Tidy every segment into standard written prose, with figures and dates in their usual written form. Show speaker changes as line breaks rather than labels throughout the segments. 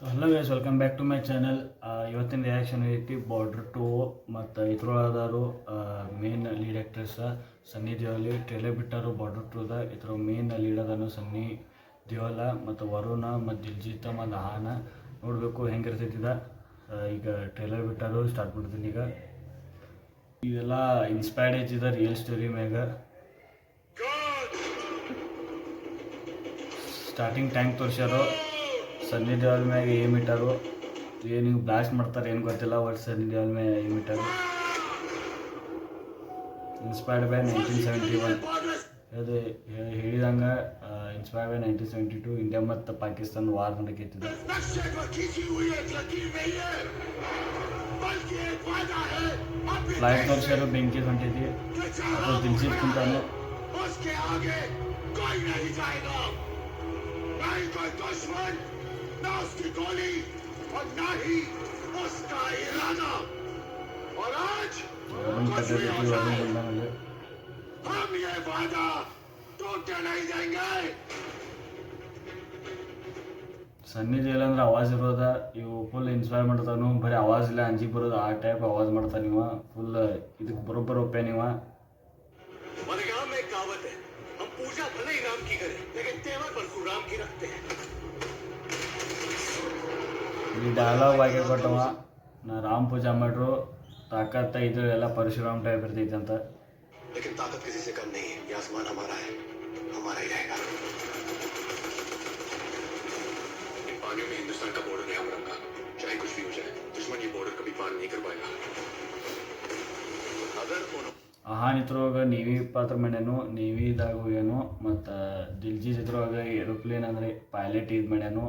Hello guys, welcome back to my channel. ಇವತ್ತಿನ reaction ಐತಿ Border 2 ಮತ್ತು ಇದ್ರೊಳಗಾದರು main lead actress Sunny Deol. Trailer ಬಿಟ್ಟಾರು ಬಾರ್ಡರ್ 2ದ. ಇದ್ರ ಮೇನ್ ಲೀಡ್ ಅದನ್ನು ಸನ್ನಿ ದೇವಲ್ ಮತ್ತು ವರುಣ ಮತ್ತು ದಿಲ್ಜಿತ್ ಮತ್ತು ಆಹಾನ. ನೋಡಬೇಕು ಹೆಂಗಿರ್ತೈತಿದ. ಈಗ ಟ್ರೇಲರ್ ಬಿಟ್ಟಾರು, ಸ್ಟಾರ್ಟ್ ಮಾಡ್ತೀನಿ. ಈಗ ಇವೆಲ್ಲ ಇನ್ಸ್ಪೈರ್ಡ್ ಐತಿದ ರಿಯಲ್ ಸ್ಟೋರಿ ಮ್ಯಾಗ. ಸ್ಟಾರ್ಟಿಂಗ್ ಟ್ಯಾಂಕ್ ತೋರಿಸ್ಯಾರು. ಸನ್ನಿ ದೇವಲ್ ಮ್ಯಾಗ ಏಮ್ ಇಟ್ಟಾರು, ಏನು ಬ್ಲಾಸ್ಟ್ ಮಾಡ್ತಾರೆ ಏನು ಗೊತ್ತಿಲ್ಲ. ಒಟ್ಟು ಸನ್ನಿ ದೇವಲ್ ಮ್ಯಾಗ ಏಮ್ ಇಟ್ಟಾರು. Inspired by 1971. ಅದು ಹೇಳಿದಂಗೆ ಇನ್ಸ್ಪೈರ್ಡ್ ಬೈ 1972. ಇಂಡಿಯಾ ಮತ್ತು ಪಾಕಿಸ್ತಾನ ವಾರ್ ನಡಕೈತಿದೆ. ಫ್ಲೈಟ್ ತೋರಿಸ್ಯಾರು, ಬೆಂಕಿ ಹೊಂಟೈತಿ. ಅದು ದಿಲ್ಜಿತ್ ಕುಂತಾನು. ना उसकी गोली और ना ही उसका इरादा। और आज हम ये वादा टूटने नहीं देंगे. ಸನ್ನಿ ದೇವಲ್ ಅಂದ್ರೆ ಆವಾಜ್ ಇರೋದ. ಇವು ಫುಲ್ ಇನ್ಸ್ಪೈರ್ ಮಾಡ್ತಾನು. ಬರೀ ಆವಾಜ್ ಇಲ್ಲ, ಅಂಜಿಗೆ ಬರೋದು ಆ ಟೈಪ್ ಆವಾಜ್ ಮಾಡ್ತಾನೆ ಇವ. ಫುಲ್ ಇದಕ್ಕೆ ಬರೋಬ್ಬರ ಒಪ್ಪೆ ನೀವ. पूजा भले ही राम की करे, लेकिन तेवर परशुराम की रखते हैं. ಈ ಡೈಲಾಗ್ ಆಗಿ ಕೊಟ್ಟವ, ನಾ ರಾಮ್ ಪೂಜಾ ಮಾಡ್ರು ತಾಕತ್ ಇದು ಎಲ್ಲ ಪರಶುರಾಮ್ ಟೈಪ್ ಇರ್ತೈತೆ ಅಂತ. लेकिन ताकत किसी से कम नहीं है. ये आसमान हमारा है, हमारा ही रहेगा. इन पानियों में हिंदुस्तान का बॉर्डर है हमरंगा. चाहे कुछ भी हो जाए, दुश्मन ये बॉर्डर कभी पार नहीं कर पाएगा. अगर ಆಹಾನ್ ಇದ್ರೊಳಗೆ ನೇವಿ ಪಾತ್ರ ಮಾಡ್ಯಾನು, ನೇವಿದಾಗ ಹೋಗ್ಯಾನು. ಮತ್ತು ದಿಲ್ಜಿತ್ ಇದ್ರೊಳಗೆ ಏರೋಪ್ಲೇನ್ ಅಂದರೆ ಪೈಲಟ್ ಇದು ಮಾಡ್ಯಾನು,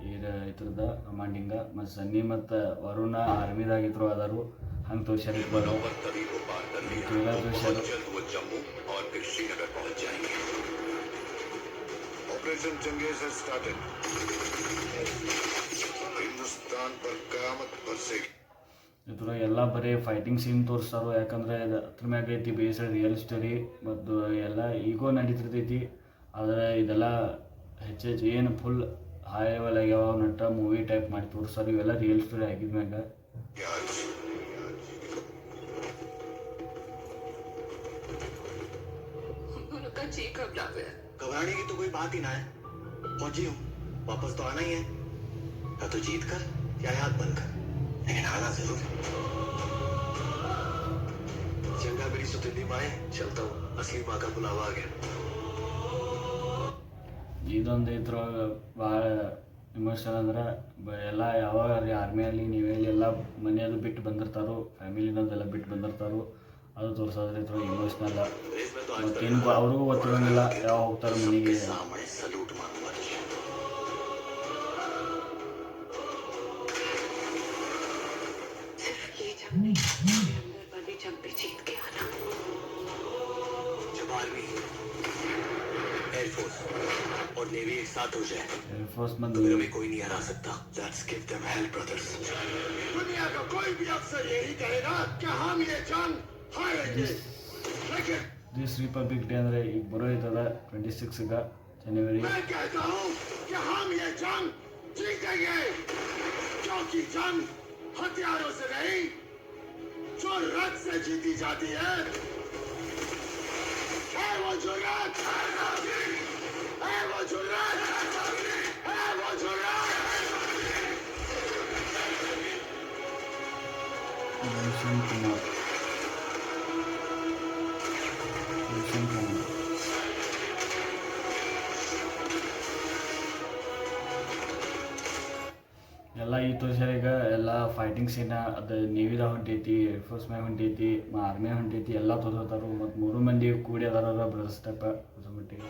ಇದ್ರದ ಕಮಾಂಡಿಂಗ. ಮತ್ತು ಸನ್ನಿ ಮತ್ತು ವರುಣ ಆರ್ಮಿದಾಗ ಇದ್ರು ಅದಾರು. ಹಂಗೆ ತೋರ್ಸ್ಯಾರ. ತೋರ್ಸ್ಯಾರು. Operation Changez has started. Hindustan पर क़यामत बरसेगी. ಇದ್ರ ಎಲ್ಲ ಬರೀ ಫೈಟಿಂಗ್ ಸೀನ್ ತೋರಿಸ್ತಾರೋ. ಯಾಕಂದರೆ ಅದ್ರ ಮ್ಯಾಗ ಐತಿ ಬೇಸ್ಡ್ ರಿಯಲ್ ಸ್ಟೋರಿ. ಮತ್ತು ಎಲ್ಲ ಈಗೋ ನಡೀತಿರ್ತೈತಿ. ಆದರೆ ಇದೆಲ್ಲ ಹೆಚ್ಚೆಚ್ಚು ಏನು ಫುಲ್ ಹೈ ಲೆವೆಲ್ ಆಗ್ಯಾವ. ನಟ ಮೂವಿ ಟೈಪ್ ಮಾಡಿ ತೋರಿಸ್ತಾರೆ. ಇವೆಲ್ಲ ರಿಯಲ್ ಸ್ಟೋರಿ ಆಗಿದ್ಮ್ಯಾಗ. घबराने की तो कोई बात ही ना है. पहुंची हूँ, वापस तो आना ही है. या तो जीत कर या याद बनकर, लेकिन आना जरूर. चंगा मेरी सुतली माए, चलता हूँ. असली माँ का बुलावा आ गया. ಇದೊಂದು ಇದ್ರೊಳಗೆ ಭಾಳ ಇಮೋಷನಲ್. ಅಂದ್ರೆ ಎಲ್ಲ ಯಾವಾಗ ಆರ್ಮಿಯಲ್ಲಿ ನೀವೆಲ್ಲಿ ಎಲ್ಲ ಮನೆಯದು ಬಿಟ್ಟು ಬಂದಿರ್ತಾರೋ, ಫ್ಯಾಮಿಲಿನದೆಲ್ಲ ಬಿಟ್ಟು ಬಂದಿರ್ತಾರೋ, ಅದು ತೋರಿಸೋದ್ರೆ ಇದ್ರೊಳಗೆ ಇಮೋಷ್ನಲ್ಲ. ಮತ್ತೇನು ಅವ್ರಿಗೂ ಗೊತ್ತಿರೋಂಗಿಲ್ಲ ಯಾವ ಹೋಗ್ತಾರೆ ಮನೆಗೆ. और नेवी एक साथ हो जाए, एयरफोर्स में कोई नहीं हरा सकता. Let's give them hell, brothers. दुनिया का कोई भी अफसर यही कहेगा कि हम ये जंग हारेंगे. लेकिन दिस रिपब्लिक डे ಅಂದ್ರೆ ಈಗ ಬರೋಯ್ತದ 26 जनवरी. मैं कहता हूँ कि हम ये जंग जीतेंगे, क्योंकि जंग हथियारों से नहीं, जो रक्त से जीती जाती है. वो जुर्रत, वो जुर्रत, वो जुर्रत. रोशन कुमार. ಎಲ್ಲ ಈ ತೋರ್ಸ್ಯಾರ. ಈಗ ಎಲ್ಲ ಫೈಟಿಂಗ್ ಸೀನ ಅದು ನೇವಿದಾಗ ಹೊಂಟೈತಿ, ಏರ್ಫೋರ್ಸ್ ಮ್ಯಾಗ ಹೊಂಟೈತಿ, ಆರ್ಮಿಯಾಗ ಹೊಂಟೈತಿ, ಎಲ್ಲ ತೋರಿಸ್ತಾರು. ಮತ್ತು 3 ಮಂದಿ ಕೂಡಿ ಅದಾರ ಬ್ರದರ್ಸ್ ಟೈಪ್ ಮಟ್ಟಿಗೆ.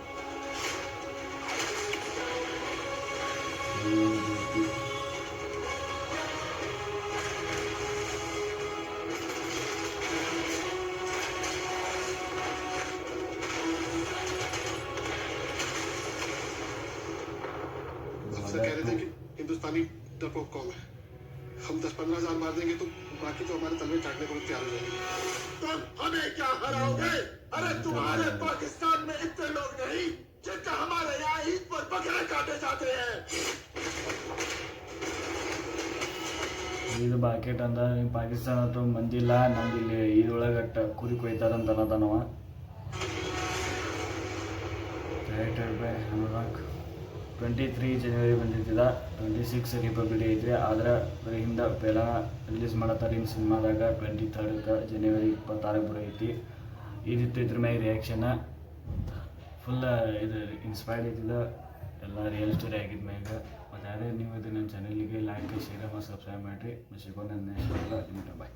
हिंदुस्तानी डरपोक कौन है? हम 10-15 हजार मार देंगे तो बाकी तो हमारे तलवे काटने को तैयार हो जाएंगे. तुम हमें क्या हराओगे? अरे तुम्हारे पाकिस्तान में इतने लोग नहीं जितना हमारे यहाँ ईद पर बकरे काटे जाते हैं.
ಇದು ಬಾಕೆಟ್ ಅಂದ ನಿಮ್ಮ ಪಾಕಿಸ್ತಾನ ಅಥವಾ ಮಂದಿಲ್ಲ ನಮ್ದು ಇಲ್ಲಿ ಇದ್ರೊಳಗೆ ಕುರಿ ಕೊಯ್ತಾರಂತ ಅನ್ನತಾನವ. ಅನುರಾಗ್ 23 ಜನವರಿ ಬಂದಿದ್ದ, 26 ರಿಪಬ್ಲಿಕ್ ಡೇ ಐತ್ರಿ. ಆದ್ರೆ ಅದ್ರ ಹಿಂದೆ ಪೆಲ ರಿಲೀಸ್ ಮಾಡತ್ತಾರೆ ಇನ್ನು ಸಿನಿಮಾದಾಗ 23 ಜನವರಿ 26 ಐತಿ. ಇದಿತ್ತು ಇದ್ರ ಮ್ಯಾಗ ರಿಯಾಕ್ಷನ್. ಫುಲ್ ಇದು ಇನ್ಸ್ಪೈರ್ಡ್ ಐತಿದ ಎಲ್ಲ ರಿಯಲ್ ಸ್ಟೋರಿ ಆಗಿದ ಮ್ಯಾಗ. ಮತ್ತು ಅದೇ ನೀವು ಇದು ನನ್ನ ಚಾನಲ್ಗೆ ಲೈಕ್ ಶೇರ್ ಮತ್ತು ಸಬ್ಸ್ಕ್ರೈಬ್ ಮಾಡಿರಿ. ಸಿಗೋಣ ನೆಕ್ಸ್ಟ್ ಬಾಯ್.